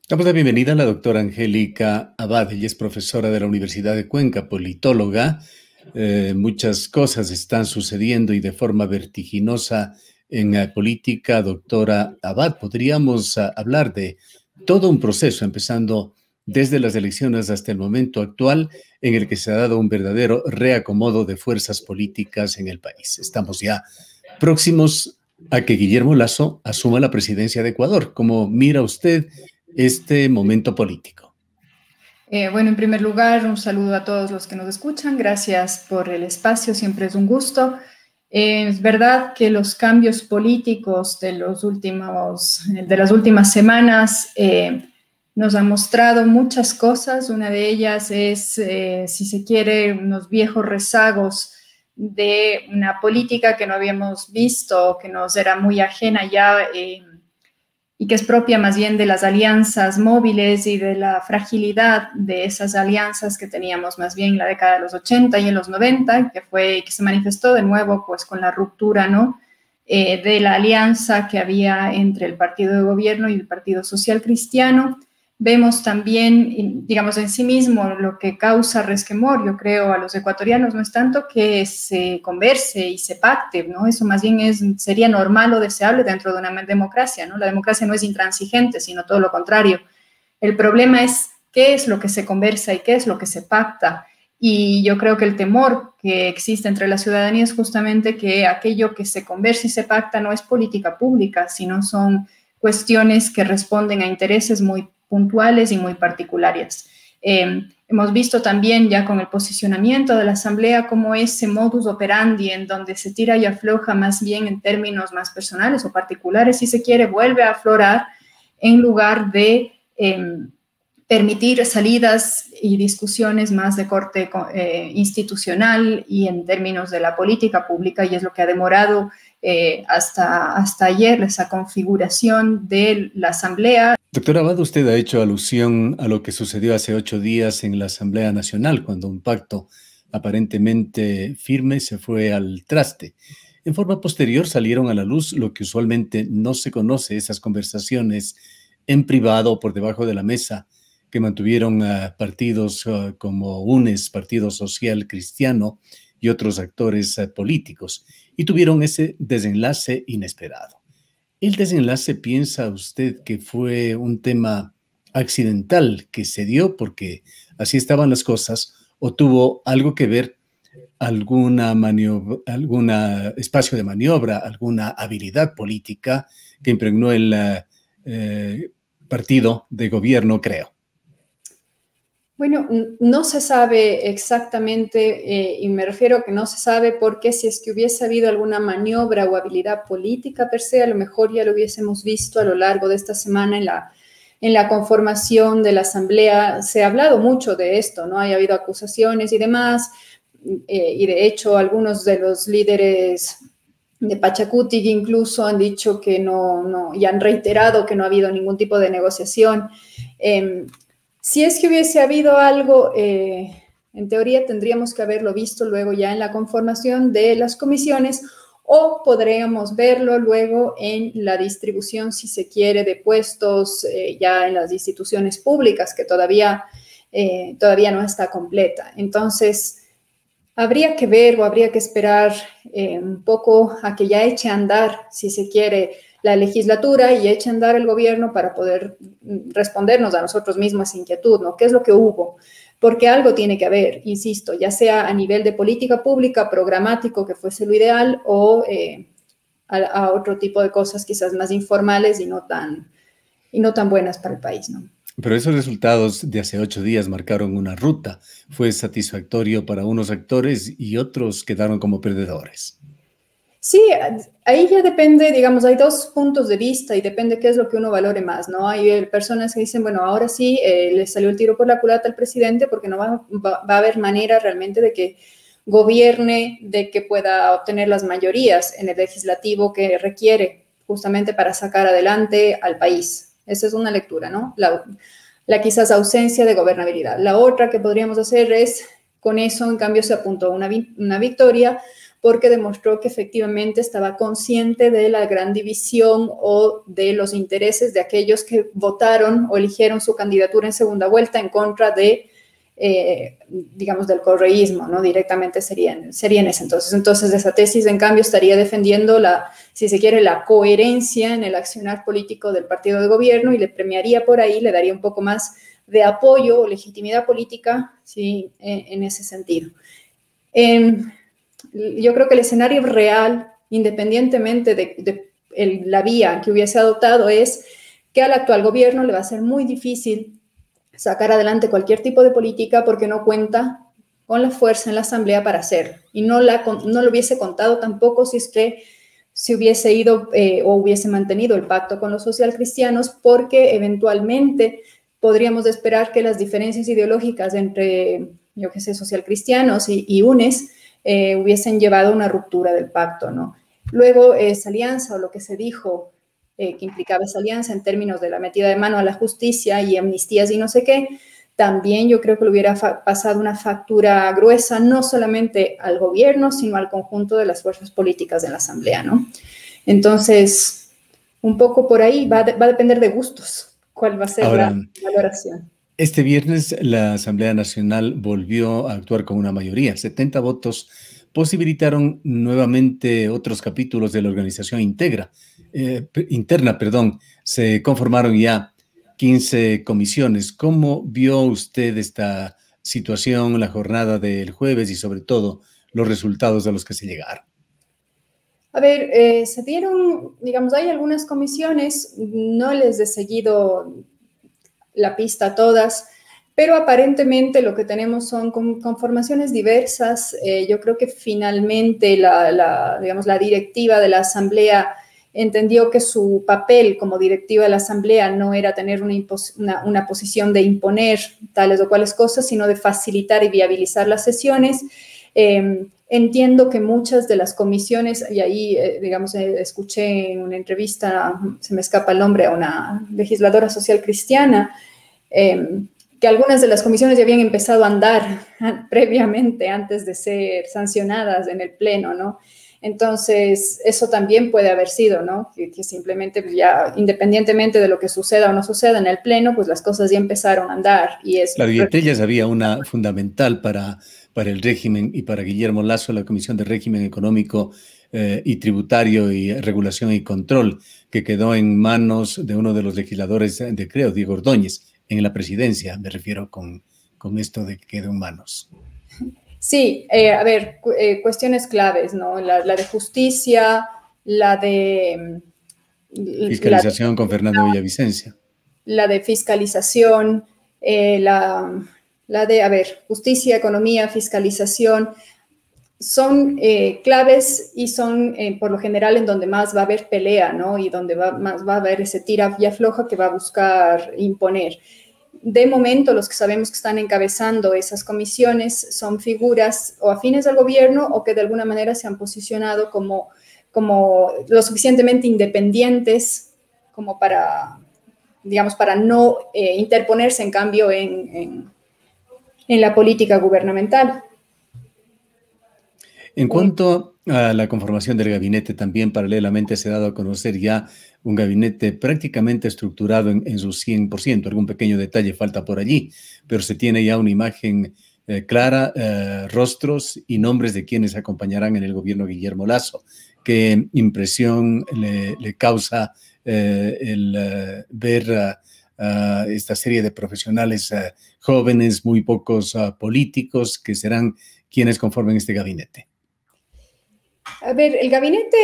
Damos la bienvenida a la doctora Angélica Abad. Ella es profesora de la Universidad de Cuenca, politóloga. Muchas cosas están sucediendo y de forma vertiginosa en política. Doctora Abad, podríamos hablar de todo un proceso, empezando desde las elecciones hasta el momento actual, en el que se ha dado un verdadero reacomodo de fuerzas políticas en el país. Estamos ya próximos a que Guillermo Lasso asuma la presidencia de Ecuador. ¿Cómo mira usted este momento político? Bueno, en primer lugar, un saludo a todos los que nos escuchan. Gracias por el espacio, siempre es un gusto. Es verdad que los cambios políticos de las últimas semanas nos han mostrado muchas cosas. Una de ellas es, si se quiere, unos viejos rezagos de una política que no habíamos visto, que nos era muy ajena ya. Y que es propia más bien de las alianzas móviles y de la fragilidad de esas alianzas que teníamos más bien en la década de los 80 y en los 90, que se manifestó de nuevo pues con la ruptura, ¿no? De la alianza que había entre el partido de gobierno y el Partido Social Cristiano. Vemos también, digamos, en sí mismo lo que causa resquemor, yo creo, a los ecuatorianos, no es tanto que se converse y se pacte, ¿no? Eso más bien sería normal o deseable dentro de una democracia, ¿no? La democracia no es intransigente, sino todo lo contrario. El problema es qué es lo que se conversa y qué es lo que se pacta. Y yo creo que el temor que existe entre la ciudadanía es justamente que aquello que se conversa y se pacta no es política pública, sino son cuestiones que responden a intereses muy puntuales y muy particulares. Hemos visto también ya con el posicionamiento de la Asamblea como ese modus operandi en donde se tira y afloja más bien en términos más personales o particulares, si se quiere, vuelve a aflorar en lugar de permitir salidas y discusiones más de corte institucional y en términos de la política pública, y es lo que ha demorado hasta ayer esa configuración de la Asamblea. Doctor Abad, usted ha hecho alusión a lo que sucedió hace 8 días en la Asamblea Nacional, cuando un pacto aparentemente firme se fue al traste. En forma posterior salieron a la luz lo que usualmente no se conoce, esas conversaciones en privado o por debajo de la mesa que mantuvieron partidos como UNES, Partido Social Cristiano y otros actores políticos, y tuvieron ese desenlace inesperado. ¿El desenlace piensa usted que fue un tema accidental que se dio porque así estaban las cosas o tuvo algo que ver alguna maniobra, alguna espacio de maniobra, alguna habilidad política que impregnó el partido de gobierno, creo? Bueno, no se sabe exactamente, y me refiero a que no se sabe porque si es que hubiese habido alguna maniobra o habilidad política per se, a lo mejor ya lo hubiésemos visto a lo largo de esta semana en la conformación de la Asamblea. Se ha hablado mucho de esto, ¿no? Ha habido acusaciones y demás, y de hecho algunos de los líderes de Pachacuti incluso han dicho que no, y han reiterado que no ha habido ningún tipo de negociación. Si es que hubiese habido algo, en teoría tendríamos que haberlo visto luego ya en la conformación de las comisiones o podríamos verlo luego en la distribución, si se quiere, de puestos ya en las instituciones públicas, que todavía no está completa. Entonces, habría que ver o habría que esperar un poco a que ya eche a andar, si se quiere, la legislatura y eche a andar el gobierno para poder respondernos a nosotros mismos esa inquietud, ¿no? ¿Qué es lo que hubo? Porque algo tiene que haber, insisto, ya sea a nivel de política pública, programático, que fuese lo ideal, o a otro tipo de cosas quizás más informales y no tan buenas para el país, ¿no? Pero esos resultados de hace 8 días marcaron una ruta. Fue satisfactorio para unos actores y otros quedaron como perdedores. Sí, ahí ya depende, digamos, hay dos puntos de vista y depende qué es lo que uno valore más, ¿no? Hay personas que dicen, bueno, ahora sí, le salió el tiro por la culata al presidente porque no va a haber manera realmente de que gobierne, de que pueda obtener las mayorías en el legislativo que requiere justamente para sacar adelante al país. Esa es una lectura, ¿no? La quizás ausencia de gobernabilidad. La otra que podríamos hacer es, con eso, en cambio, se apuntó una victoria porque demostró que efectivamente estaba consciente de la gran división o de los intereses de aquellos que votaron o eligieron su candidatura en segunda vuelta en contra de, digamos, del correísmo, ¿no? Directamente sería en ese entonces. Entonces, esa tesis, en cambio, estaría defendiendo si se quiere, la coherencia en el accionar político del partido de gobierno y le premiaría por ahí, le daría un poco más de apoyo o legitimidad política, ¿sí? En ese sentido. Yo creo que el escenario real, independientemente de la vía que hubiese adoptado, es que al actual gobierno le va a ser muy difícil sacar adelante cualquier tipo de política porque no cuenta con la fuerza en la Asamblea para hacerlo. Y no lo hubiese contado tampoco si es que se hubiese ido o hubiese mantenido el pacto con los socialcristianos, porque eventualmente podríamos esperar que las diferencias ideológicas entre, yo qué sé, socialcristianos y UNES hubiesen llevado a una ruptura del pacto, ¿no? Luego, esa alianza o lo que se dijo que implicaba esa alianza en términos de la metida de mano a la justicia y amnistías y no sé qué, también yo creo que le hubiera pasado una factura gruesa, no solamente al gobierno, sino al conjunto de las fuerzas políticas de la Asamblea, ¿no? Entonces, un poco por ahí va a depender de gustos cuál va a ser la valoración. Este viernes la Asamblea Nacional volvió a actuar con una mayoría. 70 votos posibilitaron nuevamente otros capítulos de la organización interna. Se conformaron ya 15 comisiones. ¿Cómo vio usted esta situación, la jornada del jueves y sobre todo los resultados a los que se llegaron? A ver, se dieron, digamos, hay algunas comisiones, no les he seguido la pista a todas, pero aparentemente lo que tenemos son conformaciones diversas. Yo creo que finalmente digamos, la directiva de la Asamblea entendió que su papel como directiva de la Asamblea no era tener una posición de imponer tales o cuales cosas, sino de facilitar y viabilizar las sesiones. Entiendo que muchas de las comisiones, y ahí, digamos, escuché en una entrevista, se me escapa el nombre, a una legisladora social cristiana, que algunas de las comisiones ya habían empezado a andar previamente antes de ser sancionadas en el Pleno, ¿no? Entonces, eso también puede haber sido, ¿no? Que simplemente ya, independientemente de lo que suceda o no suceda en el Pleno, pues las cosas ya empezaron a andar. Claro, y entre ellas había una fundamental para el régimen y para Guillermo Lasso, la Comisión de Régimen Económico y Tributario y Regulación y Control, que quedó en manos de uno de los legisladores de Creo, Diego Ordóñez, en la presidencia, me refiero con esto de que quedó en manos. Sí, a ver, cuestiones claves, ¿no? La de justicia, la de... Fiscalización con Fernando Villavicencio. La de fiscalización, la de, a ver, justicia, economía, fiscalización, son claves y son por lo general en donde más va a haber pelea, ¿no? Y donde más va a haber ese tira y afloja que va a buscar imponer. De momento, los que sabemos que están encabezando esas comisiones son figuras o afines al gobierno o que de alguna manera se han posicionado como lo suficientemente independientes como para, digamos, para no interponerse en cambio en la política gubernamental. En cuanto a la conformación del gabinete, también paralelamente se ha dado a conocer ya un gabinete prácticamente estructurado en su 100%. Algún pequeño detalle falta por allí, pero se tiene ya una imagen clara, rostros y nombres de quienes acompañarán en el gobierno Guillermo Lasso. ¿Qué impresión le causa el ver esta serie de profesionales jóvenes, muy pocos políticos, que serán quienes conformen este gabinete? A ver, el gabinete,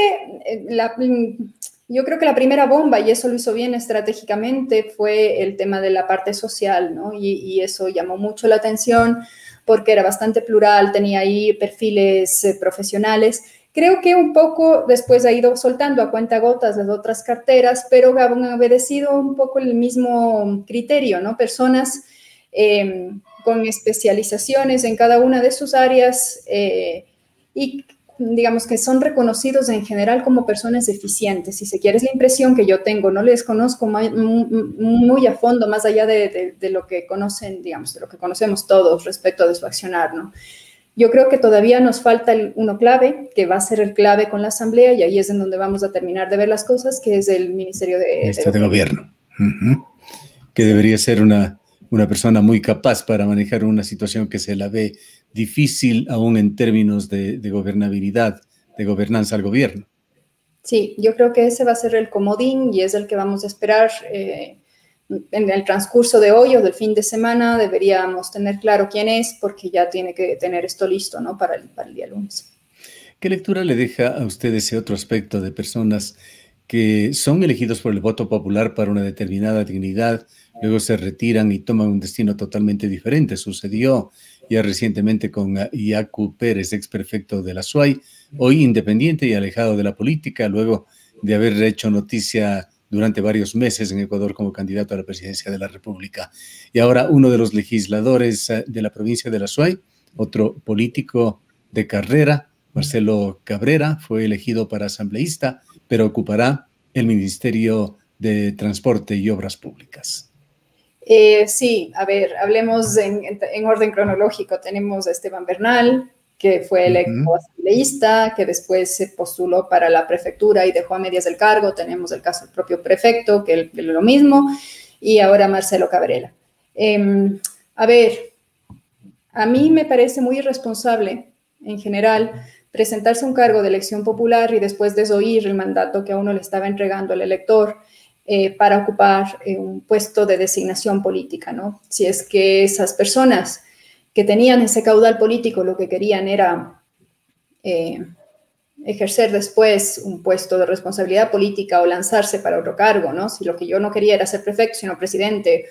yo creo que la primera bomba, y eso lo hizo bien estratégicamente, fue el tema de la parte social, ¿no? Y eso llamó mucho la atención porque era bastante plural, tenía ahí perfiles profesionales. Creo que un poco después ha ido soltando a cuentagotas las otras carteras, pero han obedecido un poco el mismo criterio, ¿no? Personas con especializaciones en cada una de sus áreas y digamos que son reconocidos en general como personas eficientes. Si se quiere, es la impresión que yo tengo. No les conozco muy a fondo, más allá de lo que conocen, digamos, de lo que conocemos todos respecto de su accionar, ¿no? Yo creo que todavía nos falta uno clave, que va a ser el clave con la Asamblea, y ahí es en donde vamos a terminar de ver las cosas, que es el Ministerio de Gobierno. Que debería ser una persona muy capaz para manejar una situación que se la ve difícil aún en términos de gobernabilidad, de gobernanza al gobierno. Sí, yo creo que ese va a ser el comodín y es el que vamos a esperar en el transcurso de hoy o del fin de semana. Deberíamos tener claro quién es, porque ya tiene que tener esto listo, ¿no? para el día lunes. ¿Qué lectura le deja a usted ese otro aspecto de personas que son elegidos por el voto popular para una determinada dignidad, luego se retiran y toman un destino totalmente diferente? Sucedió ya recientemente con Yacu Pérez, ex prefecto de la SUAY, hoy independiente y alejado de la política, luego de haber hecho noticia durante varios meses en Ecuador como candidato a la presidencia de la República. Y ahora uno de los legisladores de la provincia de la SUAY, otro político de carrera, Marcelo Cabrera, fue elegido para asambleísta, pero ocupará el Ministerio de Transporte y Obras Públicas. Sí, a ver, hablemos en orden cronológico. Tenemos a Esteban Bernal, que fue electo asambleísta, que después se postuló para la prefectura y dejó a medias el cargo. Tenemos el caso del propio prefecto, que es lo mismo, y ahora Marcelo Cabrera. A ver, a mí me parece muy irresponsable, en general, presentarse a un cargo de elección popular y después desoír el mandato que a uno le estaba entregando el elector para ocupar un puesto de designación política, ¿no? Si es que esas personas que tenían ese caudal político lo que querían era ejercer después un puesto de responsabilidad política o lanzarse para otro cargo, ¿no? Si lo que yo no quería era ser prefecto, sino presidente,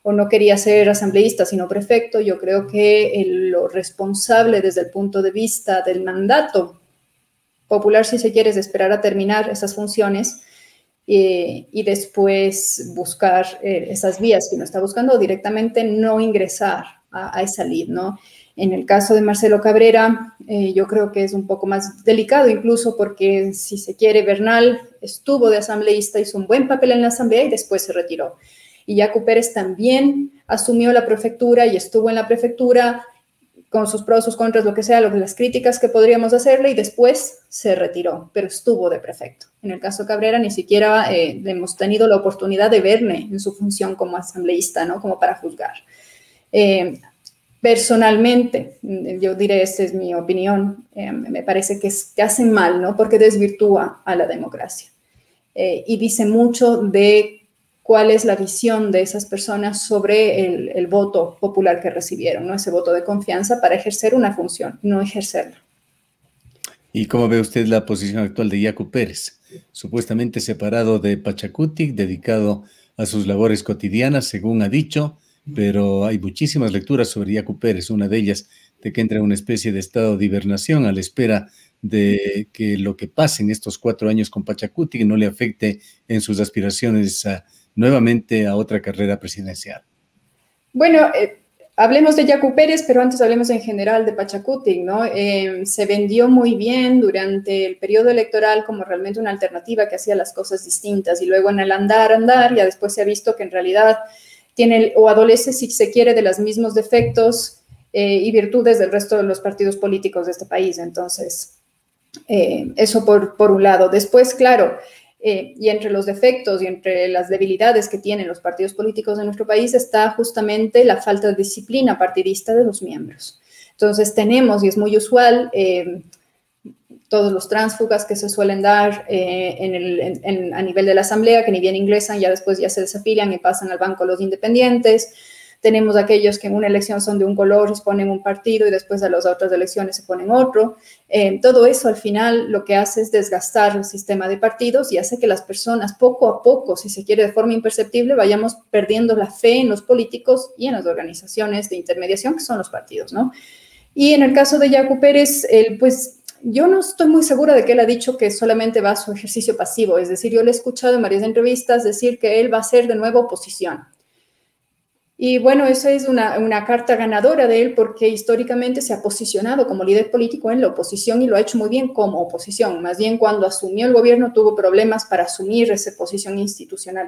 o no quería ser asambleísta, sino prefecto, yo creo que lo responsable desde el punto de vista del mandato popular, si se quiere, es esperar a terminar esas funciones y después buscar esas vías que uno está buscando, o directamente no ingresar a esa lid, ¿no? En el caso de Marcelo Cabrera, yo creo que es un poco más delicado, incluso porque, si se quiere, Bernal estuvo de asambleísta, hizo un buen papel en la asamblea y después se retiró. Y Yacu Pérez también asumió la prefectura y estuvo en la prefectura con sus pros, sus contras, lo que sea, las críticas que podríamos hacerle, y después se retiró, pero estuvo de prefecto. En el caso de Cabrera, ni siquiera hemos tenido la oportunidad de verle en su función como asambleísta, ¿no? Como para juzgar. Personalmente, yo diré, esta es mi opinión, me parece que hacen mal, ¿no? Porque desvirtúa a la democracia. Y dice mucho de cuál es la visión de esas personas sobre el voto popular que recibieron, ¿no? Ese voto de confianza para ejercer una función, no ejercerla. ¿Y cómo ve usted la posición actual de Yacu Pérez? Supuestamente separado de Pachacutic, dedicado a sus labores cotidianas, según ha dicho, pero hay muchísimas lecturas sobre Yacu Pérez, una de ellas de que entra en una especie de estado de hibernación a la espera de que lo que pase en estos 4 años con Pachacutic no le afecte en sus aspiraciones nuevamente a otra carrera presidencial. Bueno, hablemos de Yacu Pérez, pero antes hablemos en general de Pachacutic, ¿no? Se vendió muy bien durante el periodo electoral como realmente una alternativa que hacía las cosas distintas, y luego en el andar, ya después se ha visto que en realidad tiene o adolece, si se quiere, de los mismos defectos y virtudes del resto de los partidos políticos de este país. Entonces, eso por un lado. Después, claro, y entre los defectos y entre las debilidades que tienen los partidos políticos de nuestro país está justamente la falta de disciplina partidista de los miembros. Entonces tenemos, y es muy usual, todos los tránsfugas que se suelen dar a nivel de la asamblea, que ni bien ingresan, ya después ya se desafilian y pasan al banco los independientes. Tenemos aquellos que en una elección son de un color y se ponen un partido y después a las otras elecciones se ponen otro. Todo eso al final lo que hace es desgastar el sistema de partidos y hace que las personas poco a poco, si se quiere de forma imperceptible, vayamos perdiendo la fe en los políticos y en las organizaciones de intermediación que son los partidos, ¿no? Y en el caso de Yacu Pérez, pues yo no estoy muy segura de que él ha dicho que solamente va a su ejercicio pasivo. Es decir, yo le he escuchado en varias entrevistas decir que él va a ser de nuevo oposición. Y bueno, esa es una carta ganadora de él, porque históricamente se ha posicionado como líder político en la oposición y lo ha hecho muy bien como oposición. Más bien, cuando asumió el gobierno tuvo problemas para asumir esa posición institucional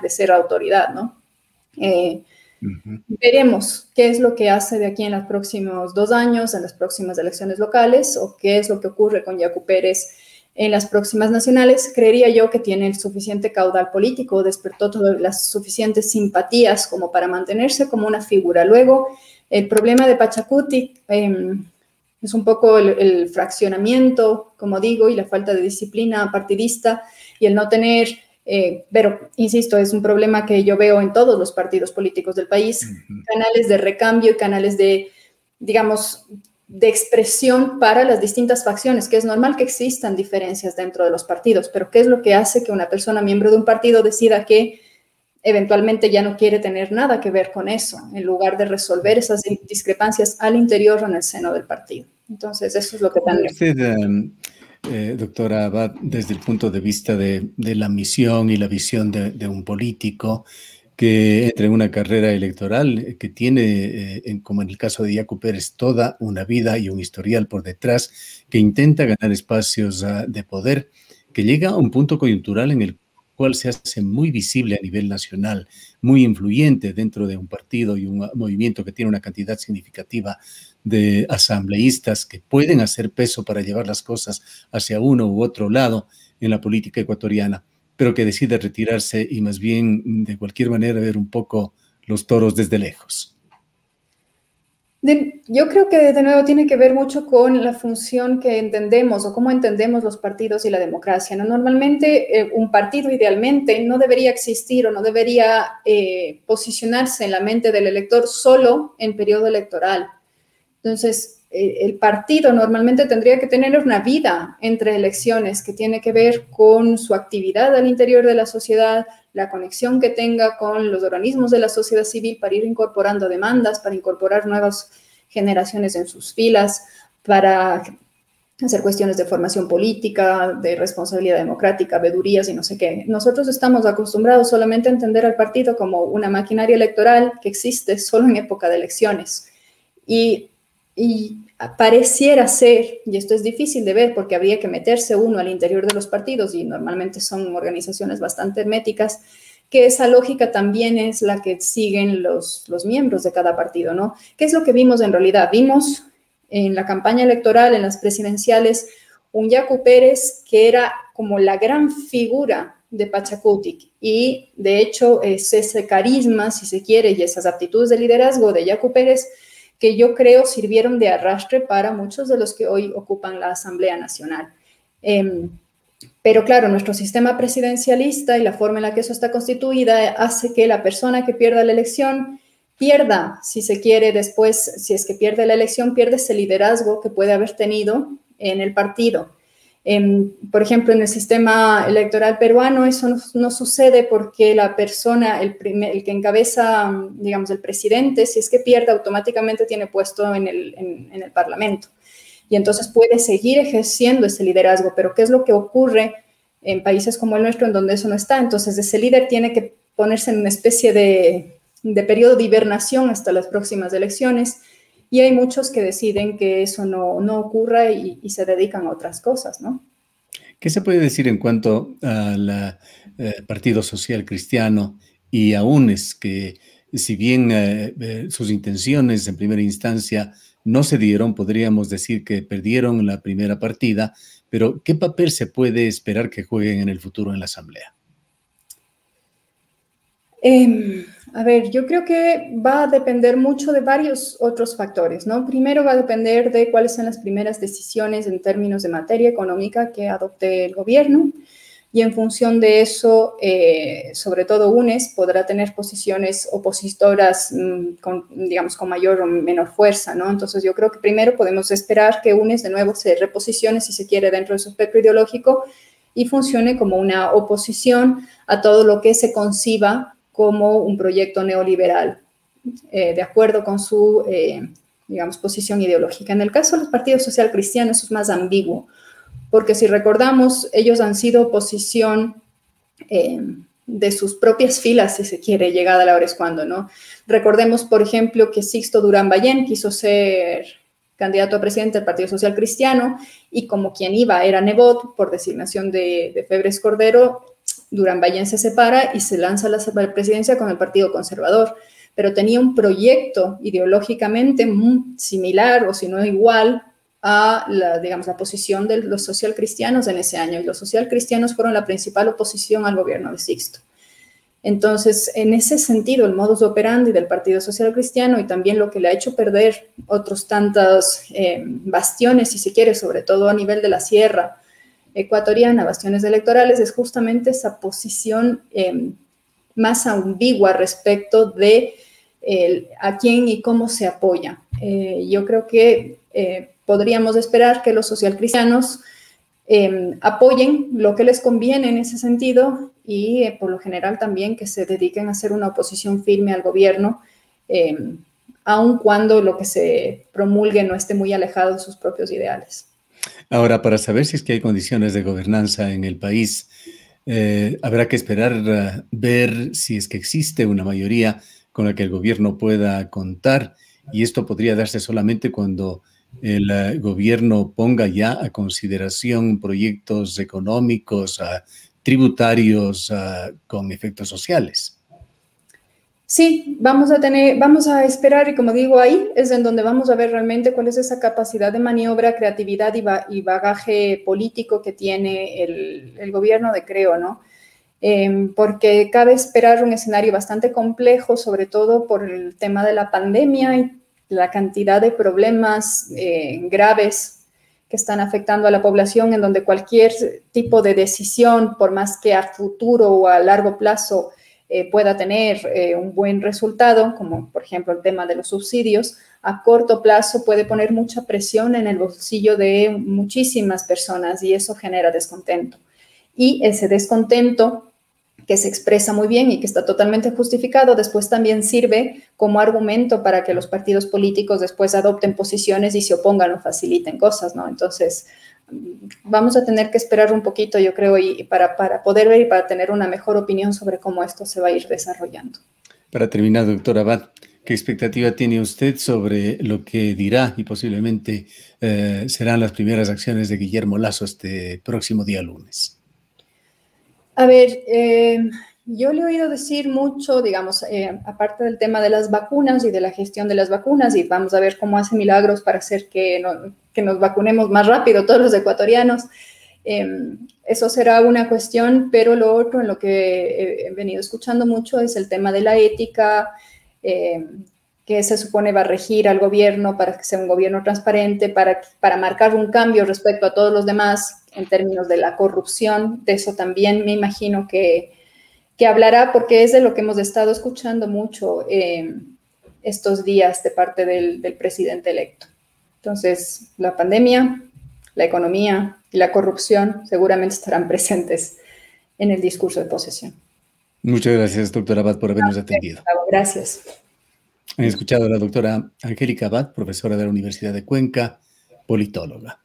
de ser autoridad, ¿no? Veremos qué es lo que hace de aquí en los próximos 2 años, en las próximas elecciones locales, o qué es lo que ocurre con Yacu Pérez en las próximas nacionales. Creería yo que tiene el suficiente caudal político, despertó todas las suficientes simpatías como para mantenerse como una figura. Luego, el problema de Pachacuti es un poco el fraccionamiento, como digo, y la falta de disciplina partidista y el no tener... pero, insisto, es un problema que yo veo en todos los partidos políticos del país, canales de recambio y canales de, digamos, de expresión para las distintas facciones, que es normal que existan diferencias dentro de los partidos, pero ¿qué es lo que hace que una persona miembro de un partido decida que eventualmente ya no quiere tener nada que ver con eso, en lugar de resolver esas discrepancias al interior o en el seno del partido? Entonces, eso es lo que también... Doctora Abad, desde el punto de vista de la misión y la visión de un político que entra en una carrera electoral, que tiene, como en el caso de Yacu Pérez, toda una vida y un historial por detrás, que intenta ganar espacios de poder, que llega a un punto coyuntural en el cual se hace muy visible a nivel nacional, muy influyente dentro de un partido y un movimiento que tiene una cantidad significativa de asambleístas que pueden hacer peso para llevar las cosas hacia uno u otro lado en la política ecuatoriana, pero que decide retirarse y más bien de cualquier manera ver un poco los toros desde lejos. Yo creo que de nuevo tiene que ver mucho con la función que entendemos o cómo entendemos los partidos y la democracia, ¿no? Normalmente un partido idealmente no debería existir o no debería posicionarse en la mente del elector solo en periodo electoral. Entonces, el partido normalmente tendría que tener una vida entre elecciones que tiene que ver con su actividad al interior de la sociedad, la conexión que tenga con los organismos de la sociedad civil para ir incorporando demandas, para incorporar nuevas generaciones en sus filas, para hacer cuestiones de formación política, de responsabilidad democrática, vedurías y no sé qué. Nosotros estamos acostumbrados solamente a entender al partido como una maquinaria electoral que existe solo en época de elecciones. Y pareciera ser, y esto es difícil de ver porque habría que meterse uno al interior de los partidos y normalmente son organizaciones bastante herméticas, que esa lógica también es la que siguen los miembros de cada partido, ¿no? ¿Qué es lo que vimos en realidad? Vimos en la campaña electoral, en las presidenciales, un Yacu Pérez que era como la gran figura de Pachacutic y de hecho es ese carisma, si se quiere, y esas aptitudes de liderazgo de Yacu Pérez que yo creo sirvieron de arrastre para muchos de los que hoy ocupan la Asamblea Nacional. Pero claro, nuestro sistema presidencialista y la forma en la que eso está constituida hace que la persona que pierda la elección pierda, si se quiere, después, si es que pierde la elección, pierde ese liderazgo que puede haber tenido en el partido. Por ejemplo, en el sistema electoral peruano eso no sucede porque la persona, el que encabeza, digamos, el presidente, si es que pierde, automáticamente tiene puesto en el Parlamento. Y entonces puede seguir ejerciendo ese liderazgo. Pero ¿qué es lo que ocurre en países como el nuestro en donde eso no está? Entonces ese líder tiene que ponerse en una especie de periodo de hibernación hasta las próximas elecciones. Y hay muchos que deciden que eso no ocurra y se dedican a otras cosas, ¿no? ¿Qué se puede decir en cuanto al Partido Social Cristiano y a UNES, que si bien sus intenciones en primera instancia no se dieron, podríamos decir que perdieron la primera partida, pero ¿qué papel se puede esperar que jueguen en el futuro en la Asamblea? A ver, yo creo que va a depender mucho de varios otros factores, ¿no? Primero va a depender de cuáles son las primeras decisiones en términos de materia económica que adopte el gobierno y en función de eso, sobre todo UNES podrá tener posiciones opositoras digamos, con mayor o menor fuerza, ¿no? Entonces yo creo que primero podemos esperar que UNES de nuevo se reposicione, si se quiere, dentro de su espectro ideológico y funcione como una oposición a todo lo que se conciba como un proyecto neoliberal, de acuerdo con su, digamos, posición ideológica. En el caso del Partido Social Cristiano eso es más ambiguo, porque si recordamos, ellos han sido oposición de sus propias filas, si se quiere, llegada la hora es cuando, ¿no? Recordemos, por ejemplo, que Sixto Durán Ballén quiso ser candidato a presidente del Partido Social Cristiano y como quien iba era Nebot, por designación de Febres Cordero, Durán Ballén se separa y se lanza a la presidencia con el Partido Conservador. pero tenía un proyecto ideológicamente muy similar o si no igual a la posición de los socialcristianos en ese año. Y los socialcristianos fueron la principal oposición al gobierno de Sixto. Entonces, en ese sentido, el modus operandi del Partido Social Cristiano y también lo que le ha hecho perder otros tantos bastiones, si se quiere, sobre todo a nivel de la sierra ecuatoriana, bastiones electorales, es justamente esa posición más ambigua respecto de a quién y cómo se apoya. Yo creo que podríamos esperar que los socialcristianos apoyen lo que les conviene en ese sentido y por lo general también que se dediquen a hacer una oposición firme al gobierno, aun cuando lo que se promulgue no esté muy alejado de sus propios ideales. Ahora, para saber si es que hay condiciones de gobernanza en el país, habrá que esperar ver si es que existe una mayoría con la que el gobierno pueda contar, y esto podría darse solamente cuando el gobierno ponga ya a consideración proyectos económicos, tributarios, con efectos sociales. Sí, vamos a esperar y como digo, ahí es en donde vamos a ver realmente cuál es esa capacidad de maniobra, creatividad y bagaje político que tiene el gobierno de Creo, ¿no? Porque cabe esperar un escenario bastante complejo, sobre todo por el tema de la pandemia y la cantidad de problemas graves que están afectando a la población, en donde cualquier tipo de decisión, por más que a futuro o a largo plazo pueda tener un buen resultado, como por ejemplo el tema de los subsidios, a corto plazo puede poner mucha presión en el bolsillo de muchísimas personas y eso genera descontento. Y ese descontento que se expresa muy bien y que está totalmente justificado, después también sirve como argumento para que los partidos políticos después adopten posiciones y se opongan o faciliten cosas, ¿no? Entonces, vamos a tener que esperar un poquito, yo creo, y para poder ver y para tener una mejor opinión sobre cómo esto se va a ir desarrollando. Para terminar, doctor Abad, ¿qué expectativa tiene usted sobre lo que dirá y posiblemente serán las primeras acciones de Guillermo Lasso este próximo día lunes? A ver, yo le he oído decir mucho, digamos, aparte del tema de las vacunas y de la gestión de las vacunas, y vamos a ver cómo hace milagros para hacer que nos vacunemos más rápido todos los ecuatorianos. Eso será una cuestión, pero lo otro en lo que he venido escuchando mucho es el tema de la ética, que se supone va a regir al gobierno para que sea un gobierno transparente, para marcar un cambio respecto a todos los demás en términos de la corrupción. De eso también me imagino que hablará, porque es de lo que hemos estado escuchando mucho estos días de parte del presidente electo. Entonces, la pandemia, la economía y la corrupción seguramente estarán presentes en el discurso de posesión. Muchas gracias, doctora Abad, por habernos atendido. Gracias. Han escuchado a la doctora Angélica Abad, profesora de la Universidad de Cuenca, politóloga.